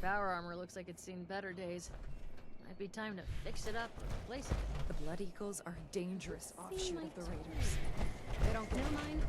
power armor looks like it's seen better days. Might be time to fix it up or replace it. The Blood Eagles are a dangerous offshoot of the like Raiders. They don't get No mind.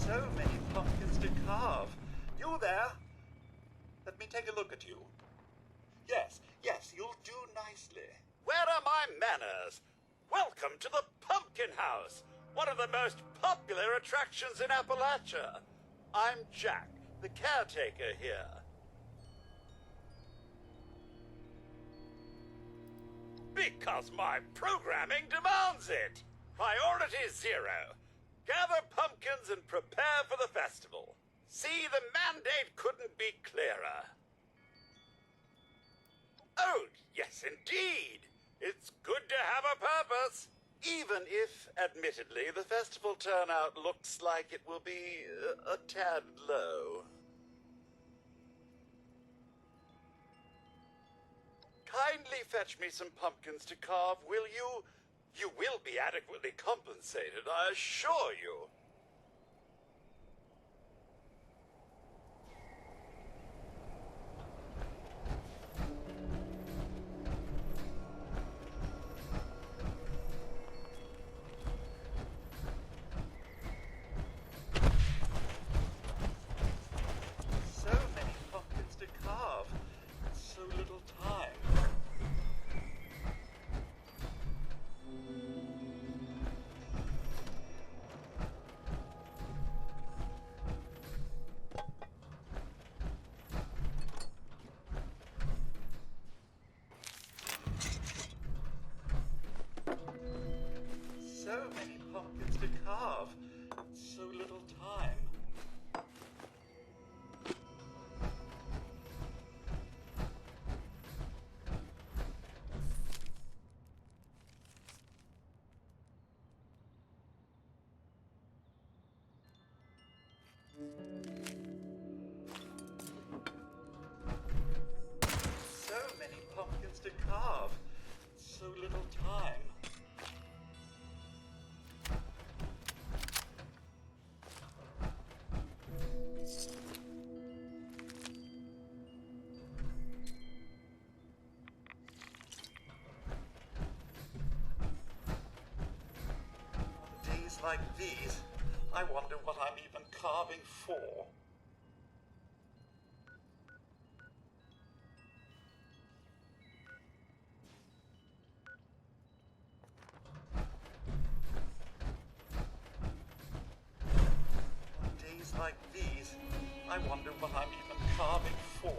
So many pumpkins to carve. You there? Let me take a look at you. Yes, you'll do nicely. Where are my manners? Welcome to the Pumpkin House, one of the most popular attractions in Appalachia. I'm Jack, the caretaker here. Because my programming demands it. Priority 0. Gather pumpkins and prepare for the festival. See, the mandate couldn't be clearer. Oh, yes, indeed. It's good to have a purpose. Even if, admittedly, the festival turnout looks like it will be a tad low. Kindly fetch me some pumpkins to carve, will you? You will be adequately compensated, I assure you. So many pumpkins to carve. So little time. So many pumpkins to carve. So little time. So many pumpkins to carve. So little time. On days like these, I wonder what I'm even carving for. On days like these, I wonder what I'm even carving for.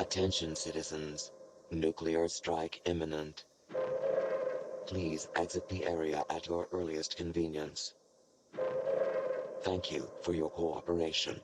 Attention citizens. Nuclear strike imminent. Please exit the area at your earliest convenience. Thank you for your cooperation.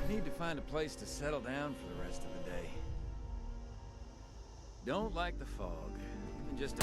Need to find a place to settle down for the rest of the day. Don't like the fog. Even just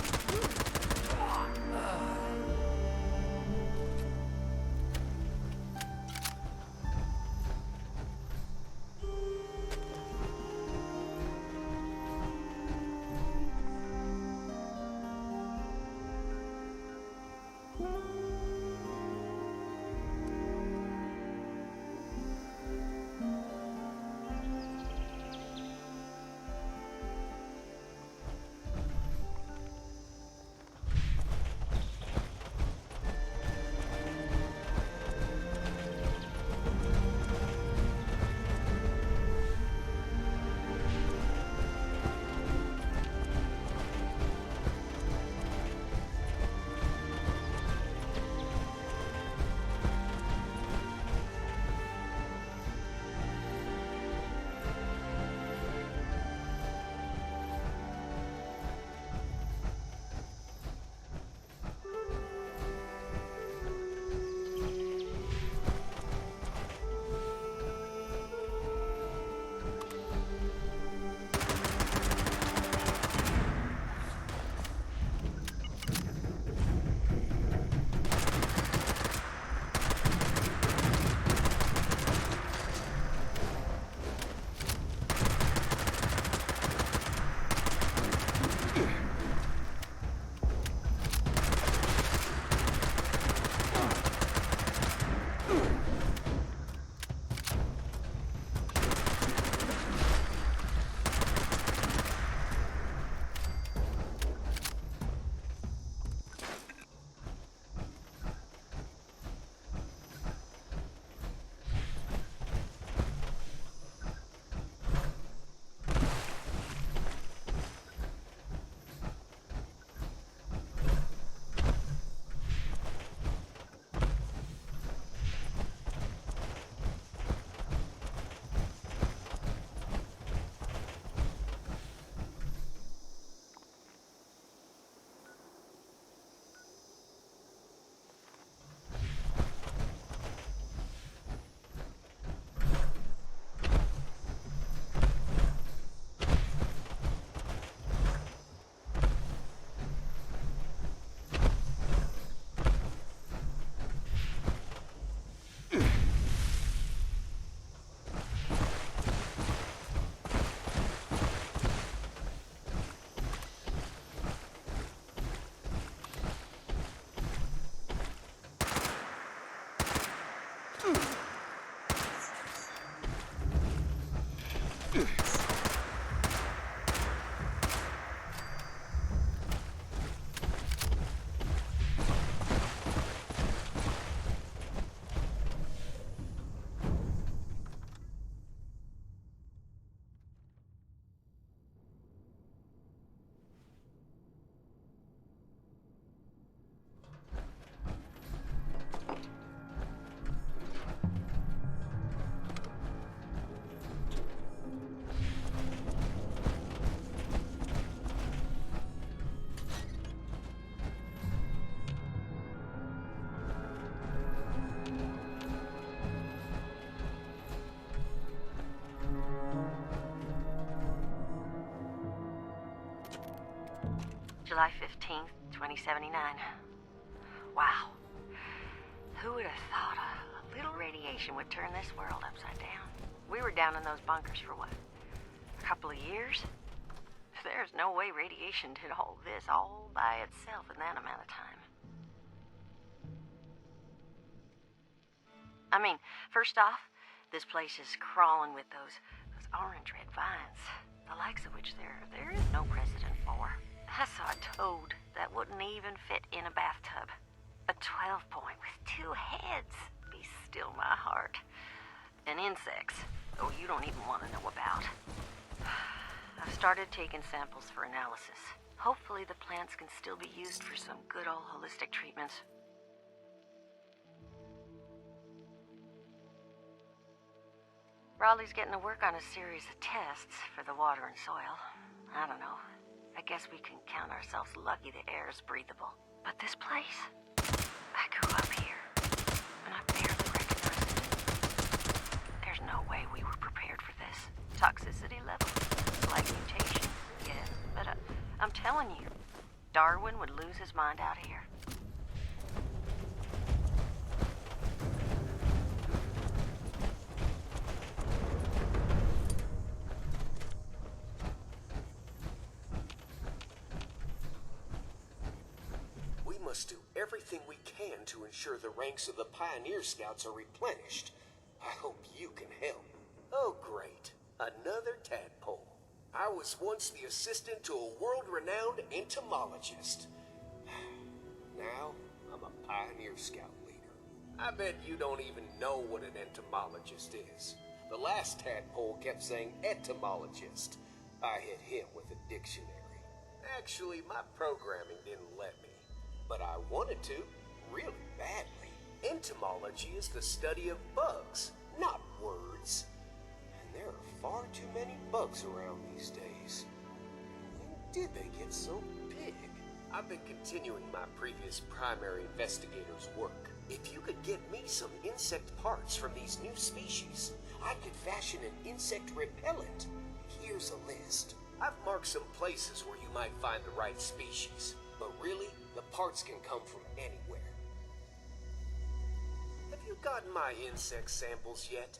July 15th, 2079. Wow. Who would have thought a little radiation would turn this world upside down? We were down in those bunkers for what? A couple of years? There's no way radiation did all this all by itself in that amount of time. I mean, first off, this place is crawling with those orange-red vines, the likes of which there is no precedent for. I saw a toad that wouldn't even fit in a bathtub. A 12-point with 2 heads. Be still my heart. And insects, oh, you don't even want to know about. I've started taking samples for analysis. Hopefully the plants can still be used for some good old holistic treatments. Raleigh's getting to work on a series of tests for the water and soil. I don't know. I guess we can count ourselves lucky the air is breathable. But this place, I grew up here, and I barely recognize it. There's no way we were prepared for this. Toxicity level, slight mutation, yes. But I'm telling you, Darwin would lose his mind out here. We must do everything we can to ensure the ranks of the Pioneer Scouts are replenished. I hope you can help. Oh, great. Another tadpole. I was once the assistant to a world-renowned entomologist. Now, I'm a Pioneer Scout leader. I bet you don't even know what an entomologist is. The last tadpole kept saying etymologist. I hit him with a dictionary. Actually, my programming didn't let me. But I wanted to, really badly. Entomology is the study of bugs, not words. And there are far too many bugs around these days. When did they get so big? I've been continuing my previous primary investigator's work. If you could get me some insect parts from these new species, I could fashion an insect repellent. Here's a list. I've marked some places where you might find the right species, but really, the parts can come from anywhere. Have you gotten my insect samples yet?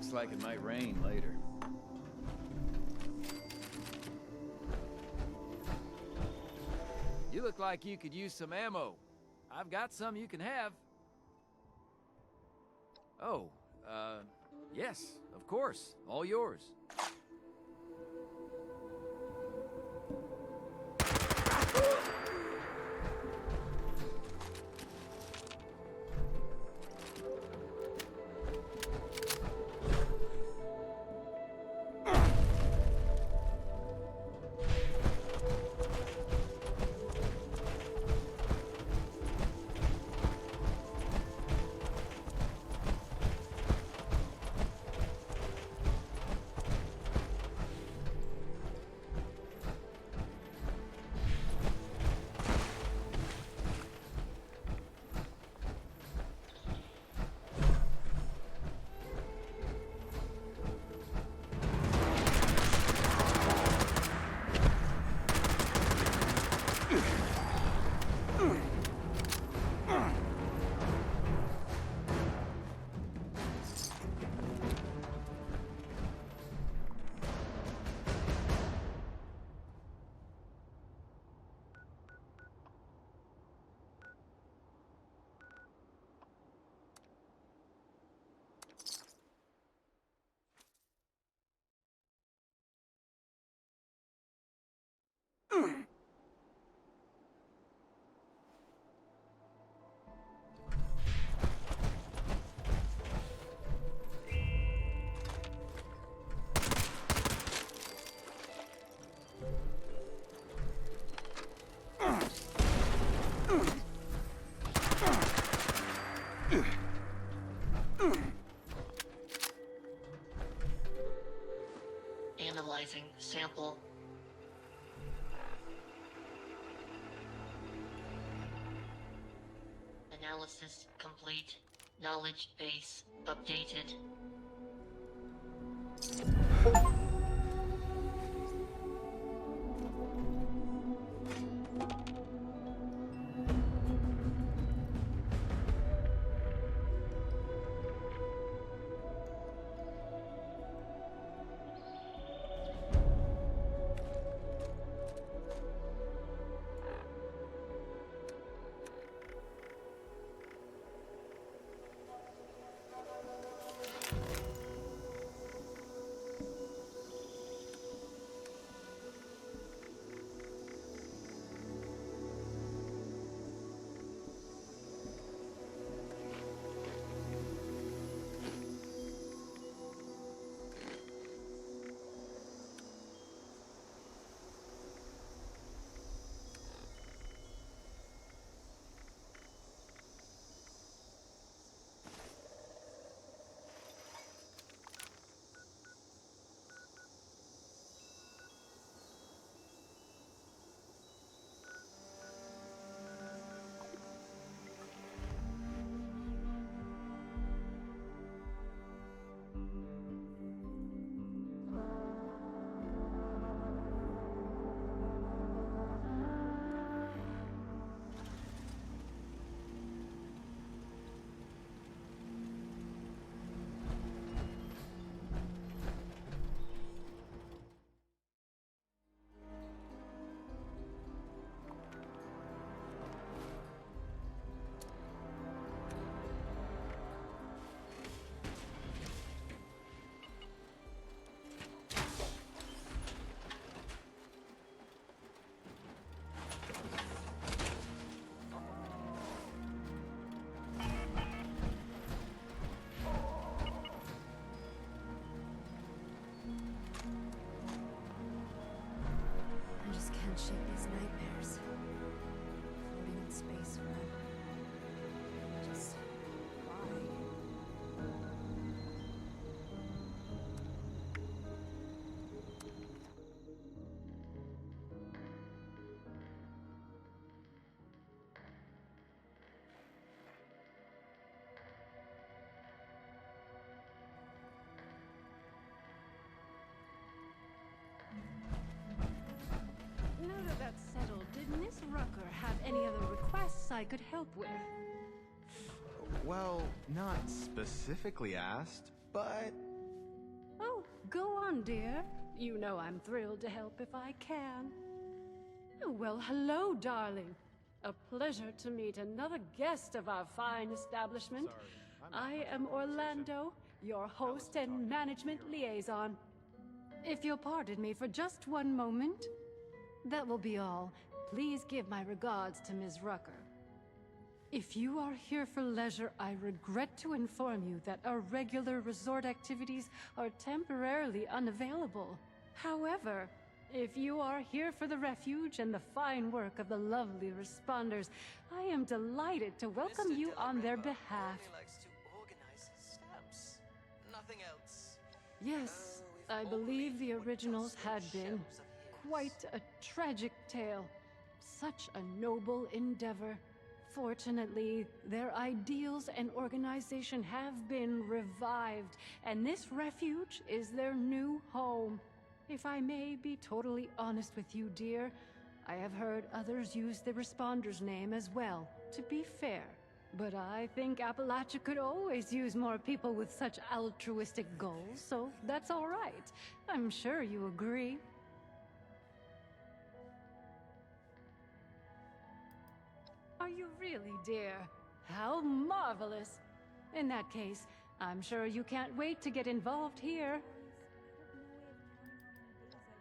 Looks like it might rain later. You look like you could use some ammo. I've got some you can have. Oh, yes, of course. All yours. Analyzing sample. Analysis complete. Knowledge base updated. I just can't shake these nightmares. Floating in space forever. Just why? Now that that's settled, did Miss Rucker have any other requests I could help with? Well, not specifically asked, but Go on, dear. You know I'm thrilled to help if I can. Well, hello, darling. A pleasure to meet another guest of our fine establishment. I am Orlando, your host and management liaison. If you'll pardon me for just one moment, that will be all. Please give my regards to Ms. Rucker. If you are here for leisure, I regret to inform you that our regular resort activities are temporarily unavailable. However, if you are here for the refuge and the fine work of the lovely responders, I am delighted to welcome you on their behalf. Only likes to organize his steps. Nothing else. Yes, I believe the originals had been quite a tragic tale. Such a noble endeavor. Fortunately, their ideals and organization have been revived, and this refuge is their new home. If I may be totally honest with you, dear, I have heard others use the Responder's name as well, to be fair. But I think Appalachia could always use more people with such altruistic goals, so that's all right. I'm sure you agree. Are you really, dear? How marvelous! In that case, I'm sure you can't wait to get involved here.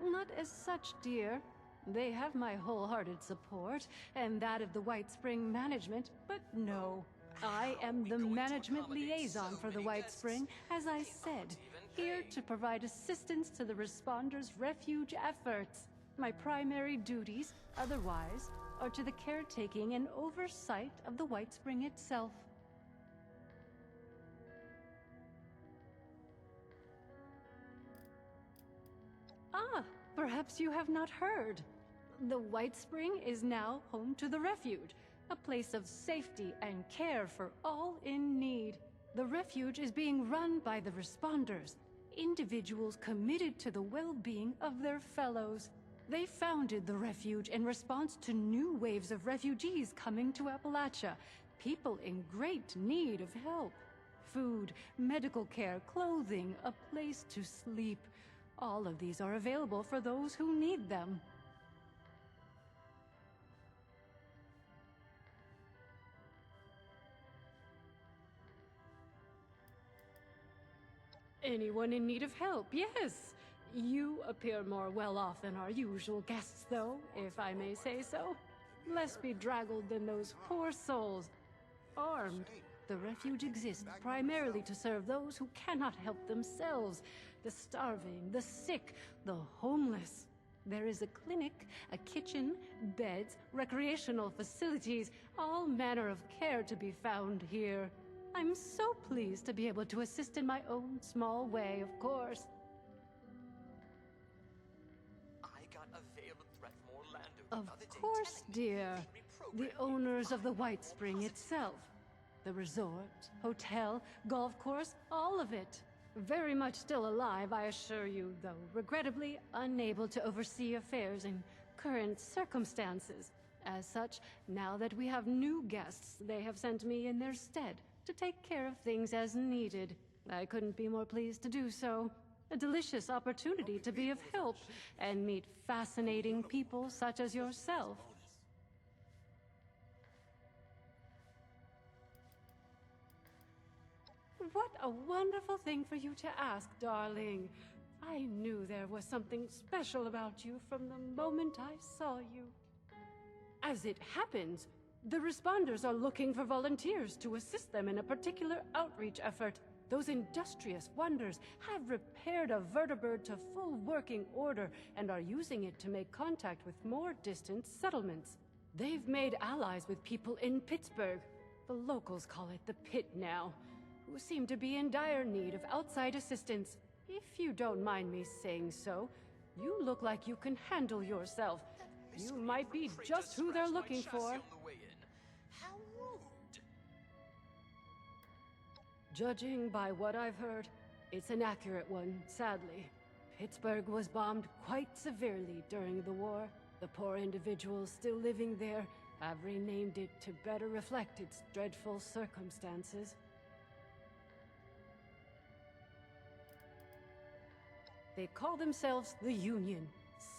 Not as such, dear. They have my wholehearted support, and that of the White Spring management, but no. I am the management liaison for the White Spring, as I said, here to provide assistance to the Responders' refuge efforts. My primary duties, otherwise, are to the caretaking and oversight of the White Spring itself. Ah, perhaps you have not heard. The White Spring is now home to the refuge, a place of safety and care for all in need. The refuge is being run by the Responders, individuals committed to the well-being of their fellows. They founded the refuge in response to new waves of refugees coming to Appalachia, people in great need of help. Food, medical care, clothing, a place to sleep. All of these are available for those who need them. Anyone in need of help, yes. You appear more well off than our usual guests, though, if I may say so. Less bedraggled than those poor souls. Armed, the refuge exists primarily to serve those who cannot help themselves. The starving, the sick, the homeless. There is a clinic, a kitchen, beds, recreational facilities, all manner of care to be found here. I'm so pleased to be able to assist in my own small way, of course. I got a veiled threat from Orlando Of the other day course, telling me dear. they The reprogrammed owners of the my White whole Spring positive itself. The resort, hotel, golf course, all of it. Very much still alive, I assure you, though regrettably unable to oversee affairs in current circumstances. As such, now that we have new guests, they have sent me in their stead to take care of things as needed. I couldn't be more pleased to do so. A delicious opportunity to be of help and meet fascinating people such as yourself. What a wonderful thing for you to ask, darling. I knew there was something special about you from the moment I saw you. As it happens, the Responders are looking for volunteers to assist them in a particular outreach effort. Those industrious wonders have repaired a vertibird to full working order and are using it to make contact with more distant settlements. They've made allies with people in Pittsburgh. The locals call it the Pit now, who seem to be in dire need of outside assistance. If you don't mind me saying so, you look like you can handle yourself. You might be just who they're looking for. How rude! Judging by what I've heard, it's an accurate one, sadly. Pittsburgh was bombed quite severely during the war. The poor individuals still living there have renamed it to better reflect its dreadful circumstances. They call themselves the Union.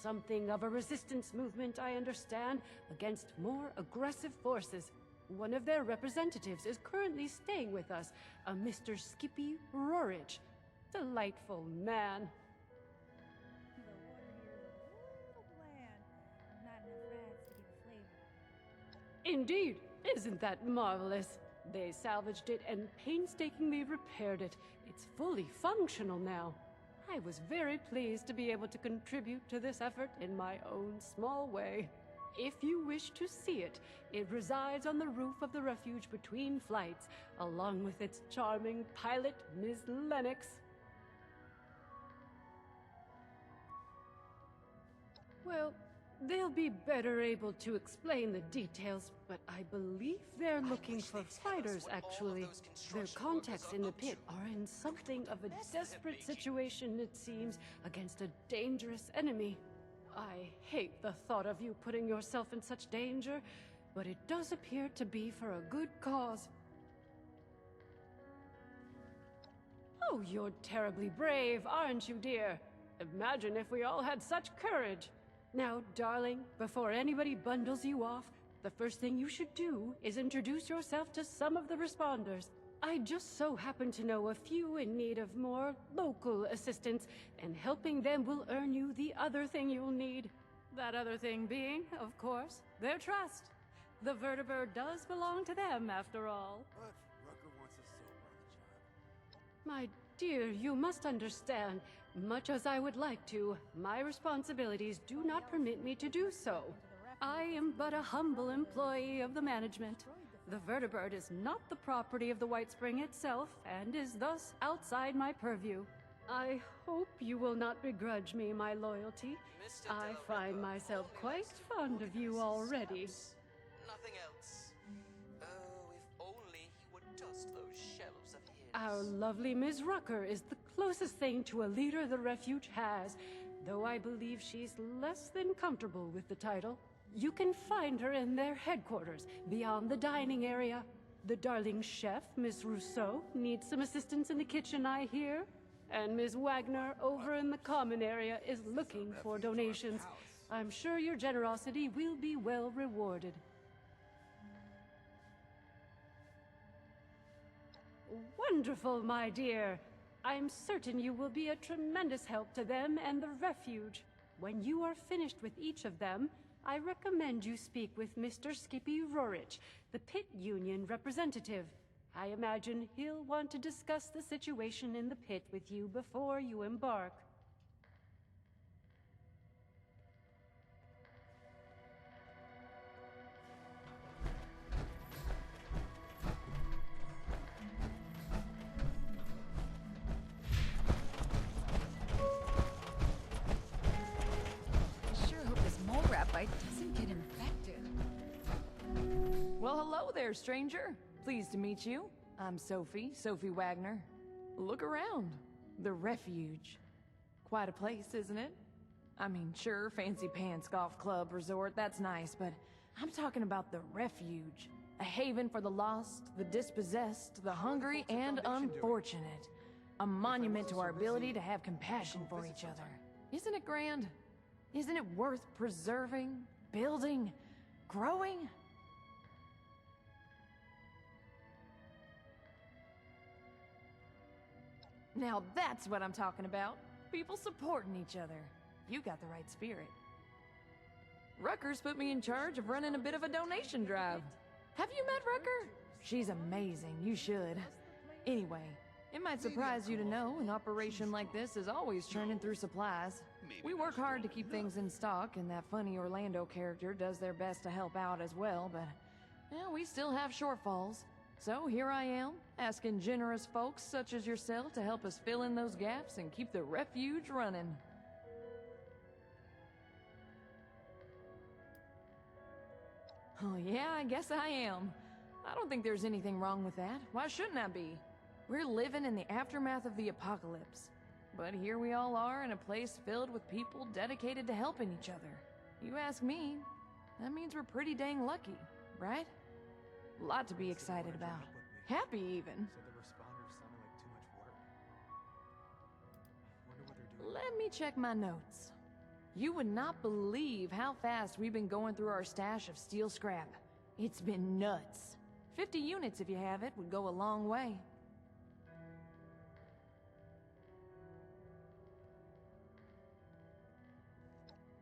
Something of a resistance movement, I understand, against more aggressive forces. One of their representatives is currently staying with us, a Mr. Skippy Rorich. Delightful man. The water here is a little bland. Not enough rats to give a flavor. Indeed, isn't that marvelous? They salvaged it and painstakingly repaired it. It's fully functional now. I was very pleased to be able to contribute to this effort in my own small way. If you wish to see it, it resides on the roof of the refuge between flights, along with its charming pilot, Ms. Lennox. Well, they'll be better able to explain the details, but I believe they're looking for fighters, actually. Their contacts in the pit are in something of a desperate situation, it seems, against a dangerous enemy. I hate the thought of you putting yourself in such danger, but it does appear to be for a good cause. Oh, you're terribly brave, aren't you, dear? Imagine if we all had such courage. Now, darling, before anybody bundles you off, the first thing you should do is introduce yourself to some of the responders. I just so happen to know a few in need of more local assistance, and helping them will earn you the other thing you'll need. That other thing being, of course, their trust. The vertibird does belong to them, after all. But Rucker wants us sober on the job. My dear, you must understand, much as I would like to, my responsibilities do not permit me to do so. I am but a humble employee of the management. The vertibird is not the property of the White Spring itself, and is thus outside my purview. I hope you will not begrudge me my loyalty. I find myself quite fond of you already. Nothing else. Oh, if only he would dust those shelves of his. Our lovely Ms. Rucker is the closest thing to a leader the refuge has, though I believe she's less than comfortable with the title. You can find her in their headquarters, beyond the dining area. The darling chef, Miss Rousseau, needs some assistance in the kitchen, I hear. And Ms. Wagner, over in the common area, is looking for donations. I'm sure your generosity will be well rewarded. Wonderful, my dear. I'm certain you will be a tremendous help to them and the refuge. When you are finished with each of them, I recommend you speak with Mr. Skippy Rorich, the Pit Union representative. I imagine he'll want to discuss the situation in the pit with you before you embark. Doesn't get infected. Well, hello there, stranger. Pleased to meet you. I'm Sophie Wagner. Look around. The refuge. Quite a place, isn't it? I mean, sure, fancy pants golf club resort, that's nice, but I'm talking about the refuge. A haven for the lost, the dispossessed, the hungry, and unfortunate. A monument to our ability to have compassion for each other. Isn't it grand? Isn't it worth preserving, building, growing? Now that's what I'm talking about. People supporting each other. You got the right spirit. Rucker's put me in charge of running a bit of a donation drive. Have you met Rucker? She's amazing, you should. Anyway, it might surprise you to know an operation like this is always churning through supplies. We work hard to keep things in stock, and that funny Orlando character does their best to help out as well, but we still have shortfalls. So here I am, asking generous folks such as yourself to help us fill in those gaps and keep the refuge running. Oh yeah, I guess I am. I don't think there's anything wrong with that. Why shouldn't I be? We're living in the aftermath of the apocalypse. But here we all are in a place filled with people dedicated to helping each other. You ask me, that means we're pretty dang lucky, right? A lot to be excited about. Happy, even. So the responders sounded like too much work. Wonder what they're doing. Let me check my notes. You would not believe how fast we've been going through our stash of steel scrap. It's been nuts. 50 units, if you have it, would go a long way.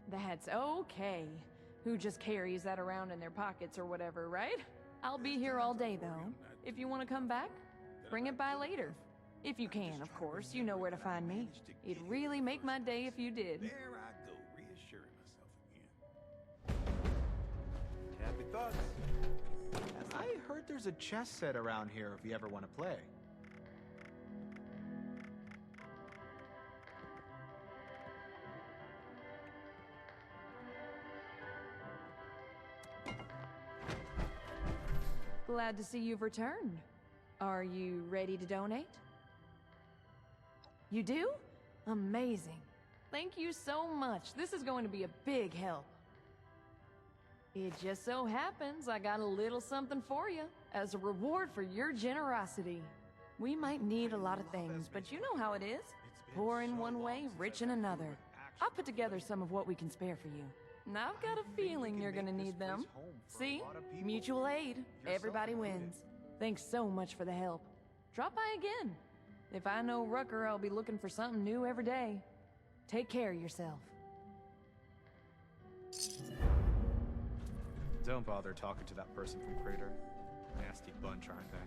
That's okay. Who just carries that around in their pockets or whatever, right? I'll be here all day, though. If you want to come back, bring it by later. If you can, of course. You know where to find me. It'd really make my day if you did. There I go, reassuring myself again. Happy thoughts. I heard there's a chess set around here if you ever want to play. Glad to see you've returned. Are you ready to donate? You do? Amazing. Thank you so much. This is going to be a big help. It just so happens I got a little something for you as a reward for your generosity. We might need a lot of things, but you know how it is. Poor in one way, rich in another. I'll put together some of what we can spare for you. And I've got a feeling you're gonna need them. See? Mutual aid. Everybody wins. Thanks so much for the help. Drop by again. If I know Rucker, I'll be looking for something new every day. Take care of yourself. Don't bother talking to that person from Crater. Nasty bunch, aren't they?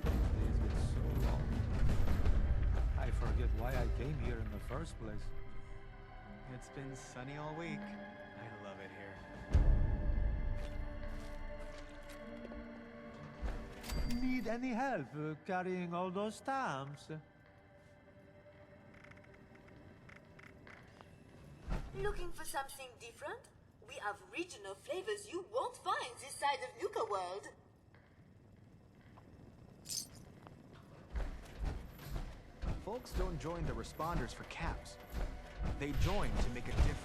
Days get so long. I forget why I came here in the first place. It's been sunny all week. I love it here. Need any help carrying all those stamps? Looking for something different? We have regional flavors you won't find this side of Nuka World. Folks don't join the responders for caps. They join to make a difference.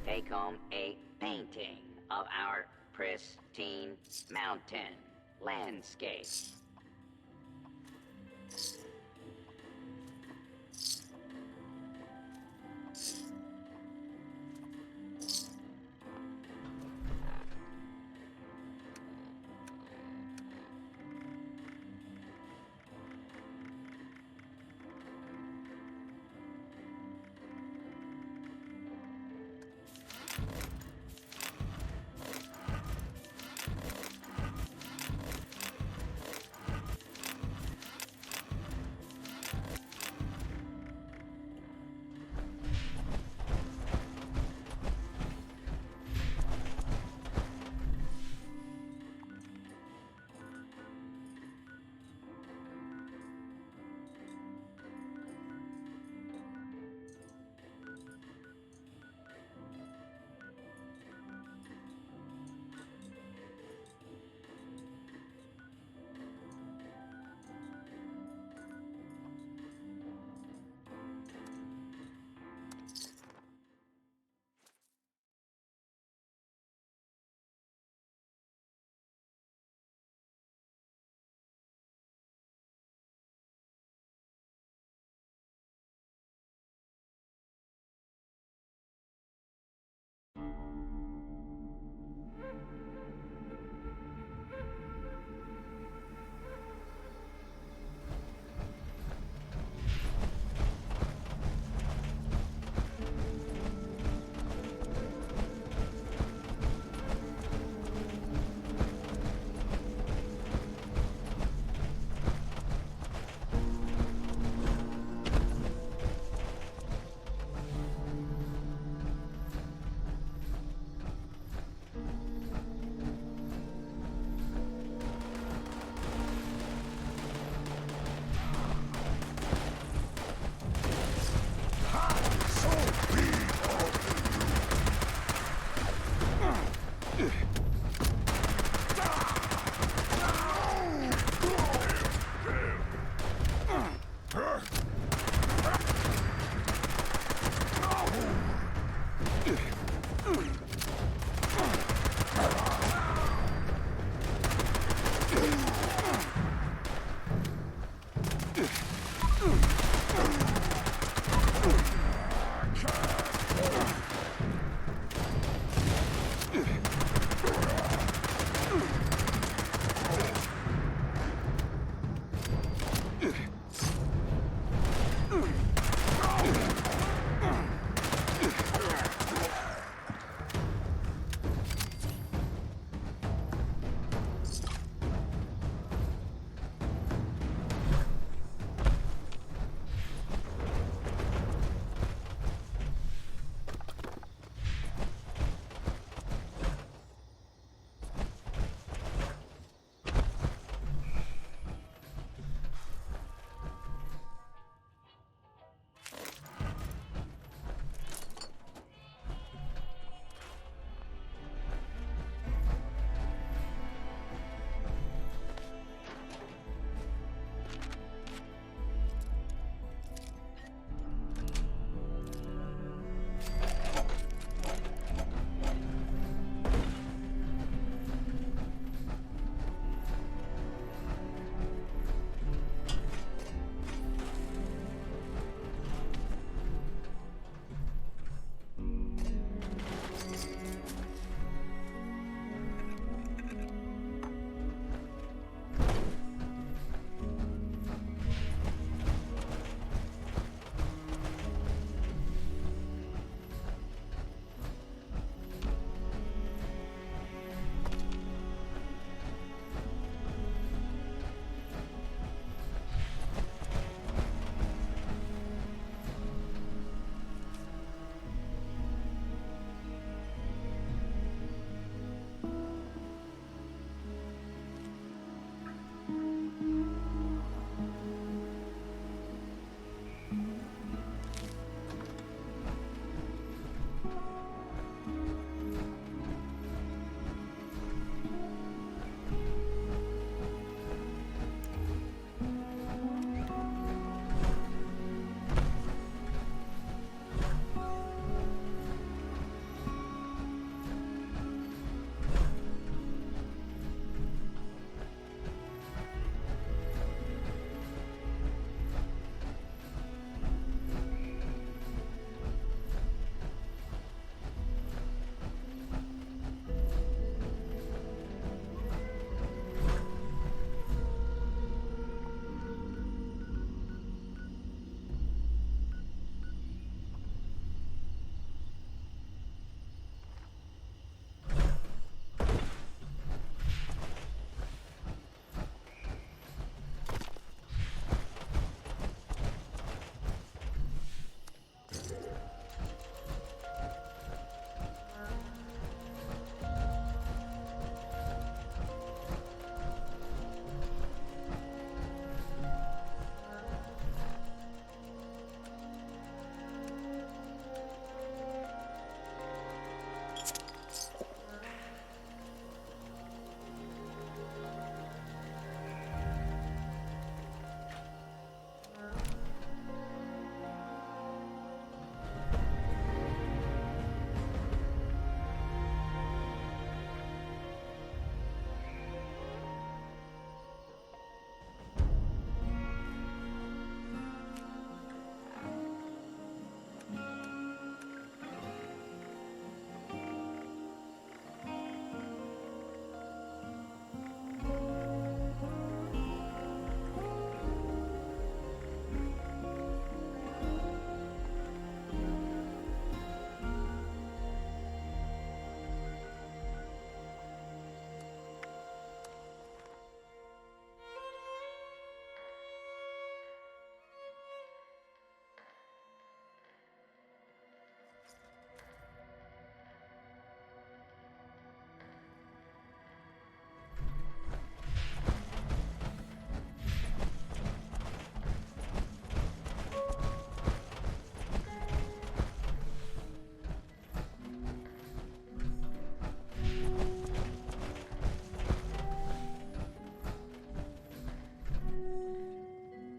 Take home a painting of our pristine mountain landscape.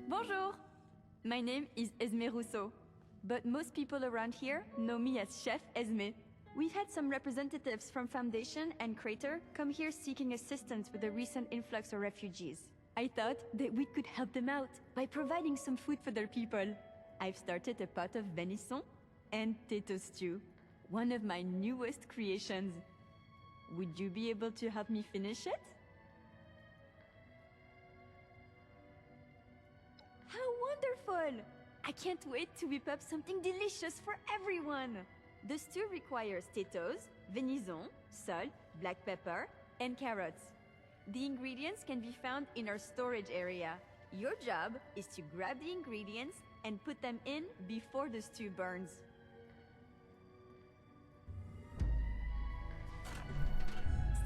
Bonjour! My name is Esme Rousseau, but most people around here know me as Chef Esme. We've had some representatives from Foundation and Crater come here seeking assistance with the recent influx of refugees. I thought that we could help them out by providing some food for their people. I've started a pot of venison and potato stew, one of my newest creations. Would you be able to help me finish it? How wonderful! I can't wait to whip up something delicious for everyone! The stew requires potatoes, venison, salt, black pepper, and carrots. The ingredients can be found in our storage area. Your job is to grab the ingredients and put them in before the stew burns.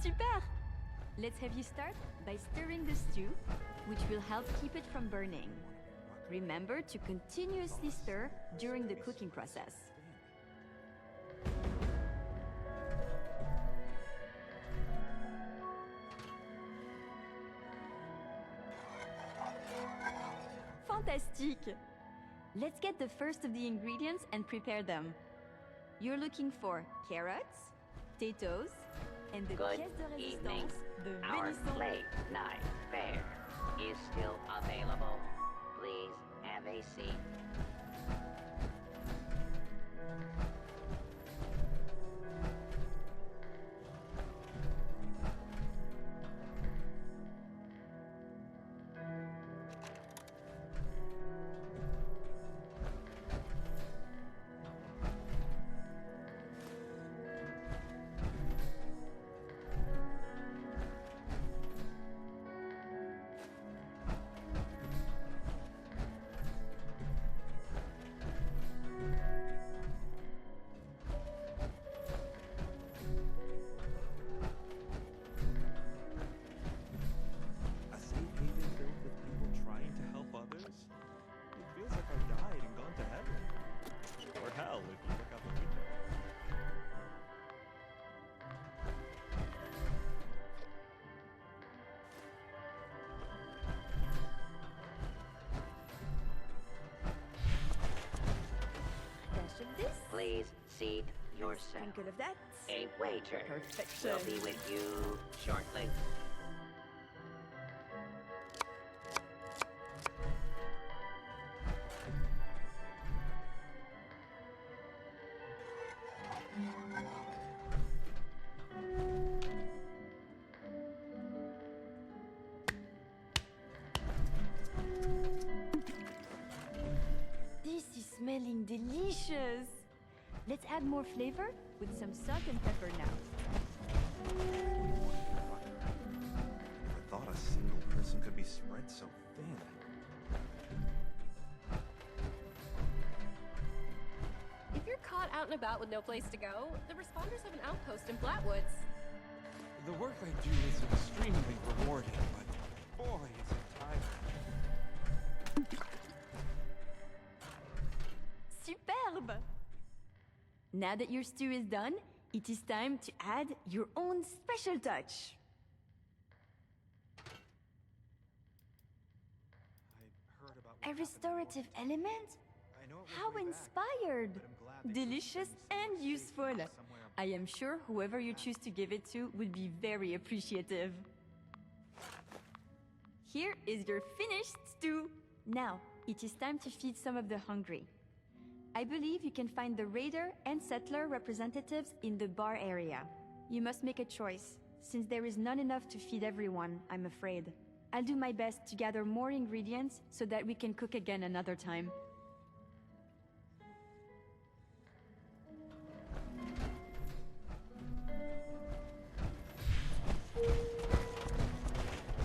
Super! Let's have you start by stirring the stew, which will help keep it from burning. Remember to continuously stir during the cooking process. Fantastique! Let's get the first of the ingredients and prepare them. You're looking for carrots, potatoes, and the Good pièce de evening. résistance, the Our venison. late night fare is still available. Please have a seat. A safe haven filled with people trying to help others? It feels like I died and gone to heaven. Or hell, if you look out the window. Dash of this. Please seat yourself. Sprinkle of that. A waiter Perfection. will be with you shortly. This is smelling delicious. Let's add more flavor with some salt and pepper now. I thought a single person could be spread so thin. If you're caught out and about with no place to go, the responders have an outpost in Flatwoods. The work I do is extremely rewarding, but boy, is it tiring. Superbe! Now that your stew is done, it is time to add your own special touch. A restorative element? How inspired! Delicious and useful. I am sure whoever you choose to give it to will be very appreciative. Here is your finished stew. Now, it is time to feed some of the hungry. I believe you can find the raider and settler representatives in the bar area. You must make a choice, since there is not enough to feed everyone, I'm afraid. I'll do my best to gather more ingredients so that we can cook again another time.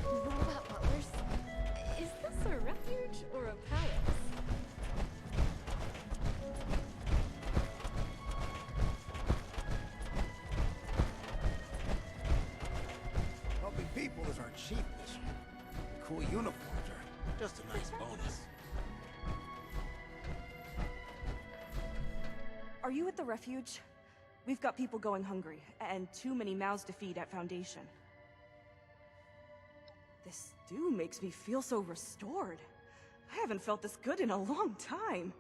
Robot butlers? Is this a refuge or a palace? Helping people is our chief mission. Cool uniforms are just a nice bonus. Are you at the refuge? We've got people going hungry, and too many mouths to feed at Foundation. This stew makes me feel so restored. I haven't felt this good in a long time.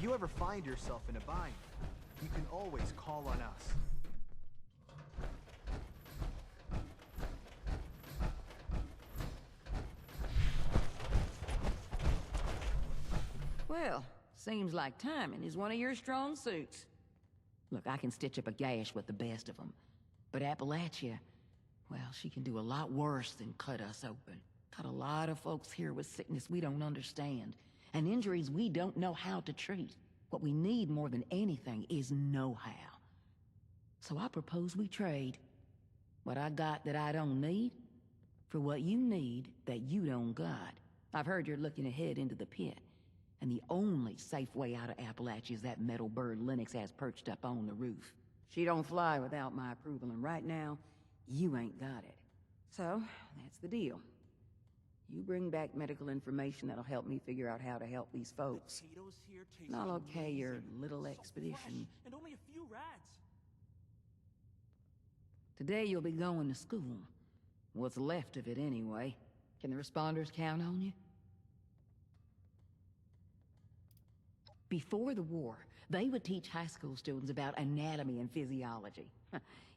If you ever find yourself in a bind, you can always call on us. Well, seems like timing is one of your strong suits. Look, I can stitch up a gash with the best of them. But Appalachia, well, she can do a lot worse than cut us open. Cut a lot of folks here with sickness we don't understand, and injuries we don't know how to treat. What we need more than anything is know-how. So I propose we trade. What I got that I don't need, for what you need that you don't got. I've heard you're looking ahead into the pit, and the only safe way out of Appalachia is that metal bird Lennox has perched up on the roof. She don't fly without my approval, and right now, you ain't got it. So, that's the deal. You bring back medical information that'll help me figure out how to help these folks. And I'll okay your little expedition. And only a few rats. Today you'll be going to school. What's left of it anyway. Can the responders count on you? Before the war, they would teach high school students about anatomy and physiology.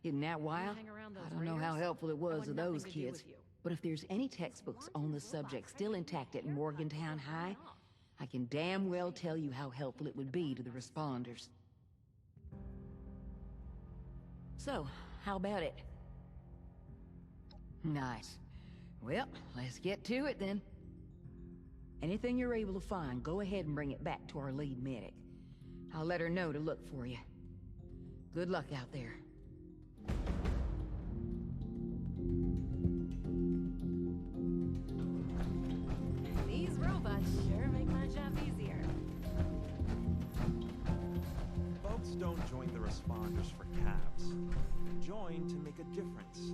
Isn't that wild? I don't know how helpful it was to those kids. But if there's any textbooks on the subject still intact at Morgantown High, I can damn well tell you how helpful it would be to the responders. So, how about it? Nice. Well, let's get to it then. Anything you're able to find, go ahead and bring it back to our lead medic. I'll let her know to look for you. Good luck out there. These robots sure make my job easier. Folks don't join the responders for caps. Join to make a difference.